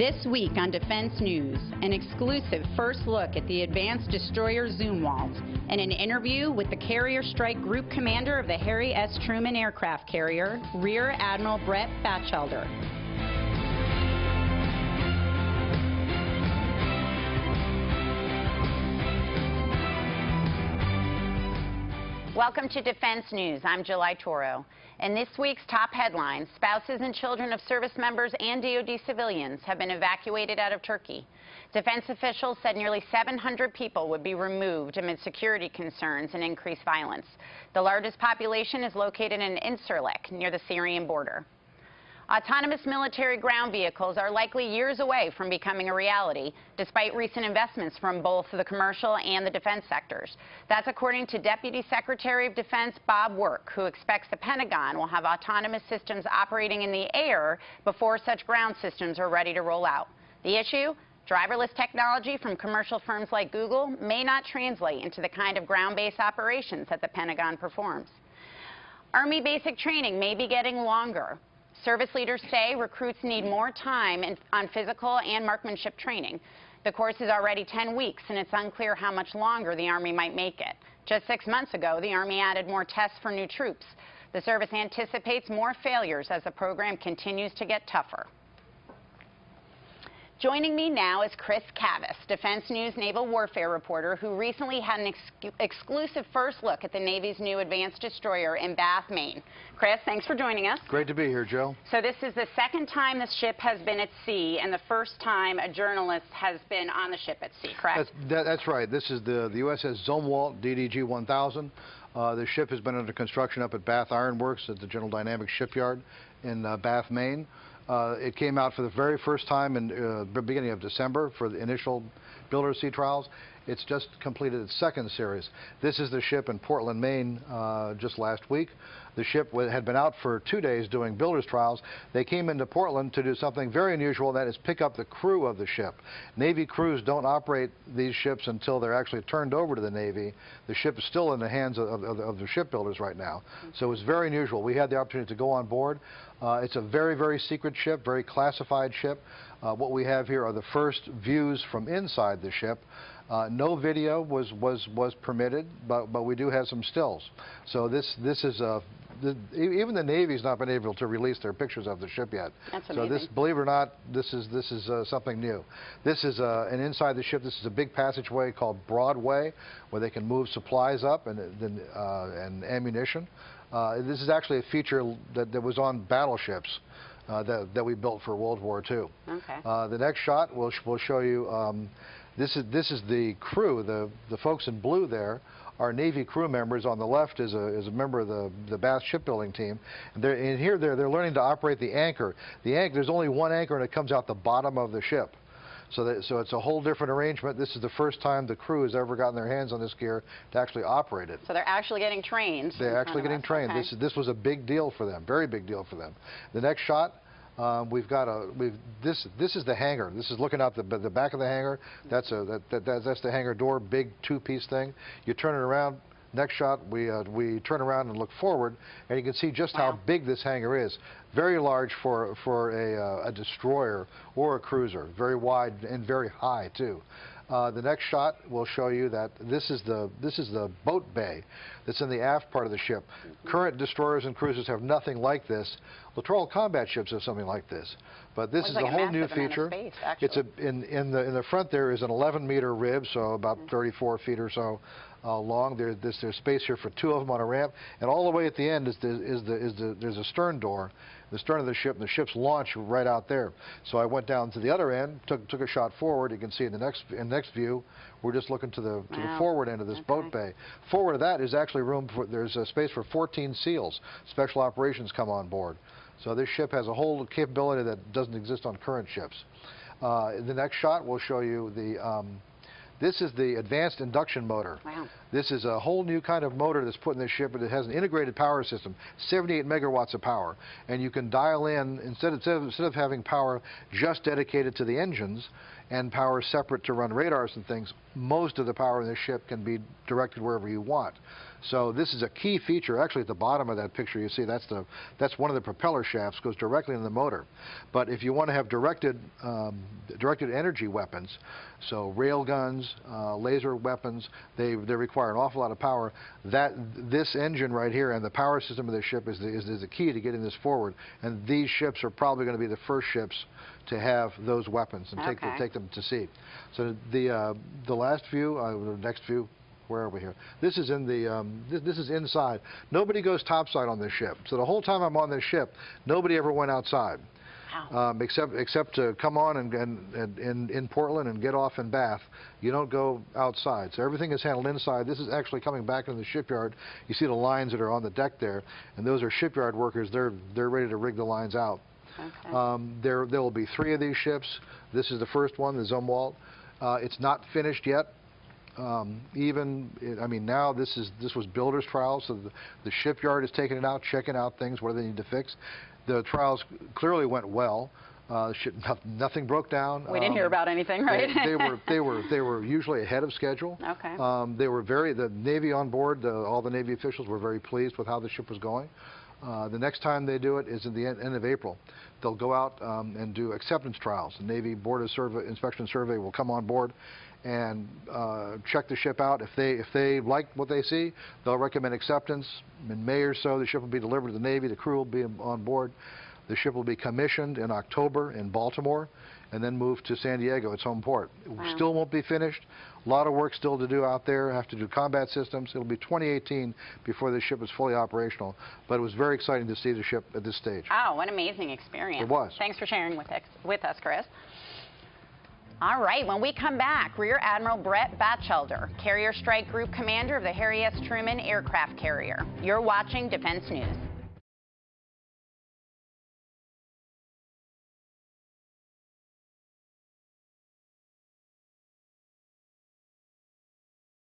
This week on Defense News, an exclusive first look at the advanced destroyer Zumwalt and an interview with the Carrier Strike Group commander of the Harry S. Truman aircraft carrier, Rear Admiral Brett Batchelder. Welcome to Defense News. I'm July Toro. In this week's top headlines, spouses and children of service members and DoD civilians have been evacuated out of Turkey. Defense officials said nearly 700 people would be removed amid security concerns and increased violence. The largest population is located in Incirlik, near the Syrian border. Autonomous military ground vehicles are likely years away from becoming a reality, despite recent investments from both the commercial and the defense sectors. That's according to Deputy Secretary of Defense Bob Work, who expects the Pentagon will have autonomous systems operating in the air before such ground systems are ready to roll out. The issue? Driverless technology from commercial firms like Google may not translate into the kind of ground-based operations that the Pentagon performs. Army basic training may be getting longer. Service leaders say recruits need more time on physical and marksmanship training. The course is already 10 weeks, and it's unclear how much longer the Army might make it. Just 6 months ago, the Army added more tests for new troops. The service anticipates more failures as the program continues to get tougher. Joining me now is Chris Cavas, Defense News Naval Warfare reporter, who recently had an exclusive first look at the Navy's new advanced destroyer in Bath, Maine. Chris, thanks for joining us. Great to be here, Joe. So this is the second time this ship has been at sea and the first time a journalist has been on the ship at sea, correct? That's right. This is the USS Zumwalt DDG 1000. The ship has been under construction up at Bath Iron Works at the General Dynamics shipyard in Bath, Maine. It came out for the very first time in the beginning of December for the initial builder sea trials. It's just completed its second series. This is the ship in Portland, Maine, just last week. The ship had been out for 2 days doing builder's trials. They came into Portland to do something very unusual, that is pick up the crew of the ship. Navy crews don't operate these ships until they're actually turned over to the Navy. The ship is still in the hands of the shipbuilders right now. So it's very unusual. We had the opportunity to go on board. It's a very, very secret ship, very classified ship. What we have here are the first views from inside the ship. No video was permitted, but we do have some stills. So this is even the Navy's not been able to release their pictures of the ship yet. That's so amazing. believe it or not, this is something new. This is and inside the ship. This is a big passageway called Broadway, where they can move supplies up and ammunition. This is actually a feature that was on battleships that we built for World War II. Okay. The next shot will show you. This is the crew. The folks in blue there are Navy crew members. On the left is a member of the Bath shipbuilding team. And they're learning to operate the anchor. There's only one anchor, and it comes out the bottom of the ship. So it's a whole different arrangement. This is the first time the crew has ever gotten their hands on this gear to actually operate it. So they're actually getting trained. They're actually getting trained. Okay. This was a big deal for them, very big deal for them. The next shot. This is the hangar. This is looking out the back of the hangar. That's the hangar door, big two-piece thing. You turn it around. Next shot, we turn around and look forward, and you can see just how big this hangar is. Very large for a destroyer or a cruiser. Very wide and very high too. The next shot will show you that this is the boat bay that's in the aft part of the ship. Current destroyers and cruisers have nothing like this. Littoral combat ships have something like this, but this is a whole new feature. It's in the front there is an 11-meter rib, so about 34 feet or so long. There's space here for 2 of them on a ramp, and all the way at the end there's a stern door. The stern of the ship, and the ship's launch right out there. So I went down to the other end, took a shot forward. You can see in the next view, we're just looking to the forward end of this boat bay. Forward of that is actually there's a space for 14 SEALs. Special operations come on board. So this ship has a whole capability that doesn't exist on current ships. The next shot will show you this is the advanced induction motor. Wow. This is a whole new kind of motor that's put in this ship, but it has an integrated power system, 78 megawatts of power. And you can dial in, instead of having power just dedicated to the engines and power separate to run radars and things, most of the power in this ship can be directed wherever you want. So this is a key feature. Actually, at the bottom of that picture, you see that's one of the propeller shafts, goes directly in the motor. But if you want to have directed energy weapons, so rail guns, laser weapons, they require an awful lot of power. This engine right here and the power system of the ship is the key to getting this forward. And these ships are probably going to be the first ships to have those weapons and take them to sea. So the last view, the next view. Where are we here? This is in the this is inside. Nobody goes topside on this ship. So the whole time I'm on this ship, nobody ever went outside. Wow. Except to come on and in Portland and get off in Bath. You don't go outside. So everything is handled inside. This is actually coming back into the shipyard. You see the lines that are on the deck there, and those are shipyard workers. They're ready to rig the lines out. Okay. There will be 3 of these ships. This is the first one, the Zumwalt. It's not finished yet. I mean, now this was builder's trials, so the shipyard is taking it out, checking out things, what do they need to fix. The trials clearly went well. Nothing broke down. We didn't hear about anything, right? They were usually ahead of schedule. Okay. The Navy on board, all the Navy officials were very pleased with how the ship was going. The next time they do it is at the end of April. They'll go out and do acceptance trials. The Navy Board of Inspection Survey will come on board and check the ship out. If they like what they see, they'll recommend acceptance. In May or so, the ship will be delivered to the Navy. The crew will be on board. The ship will be commissioned in October in Baltimore and then moved to San Diego, its home port. It still won't be finished. A lot of work still to do out there. Have to do combat systems. It'll be 2018 before the ship is fully operational. But it was very exciting to see the ship at this stage. Oh, what an amazing experience. It was. Thanks for sharing with us, Chris. All right, when we come back, Rear Admiral Brett Batchelder, Carrier Strike Group Commander of the Harry S. Truman Aircraft Carrier. You're watching Defense News.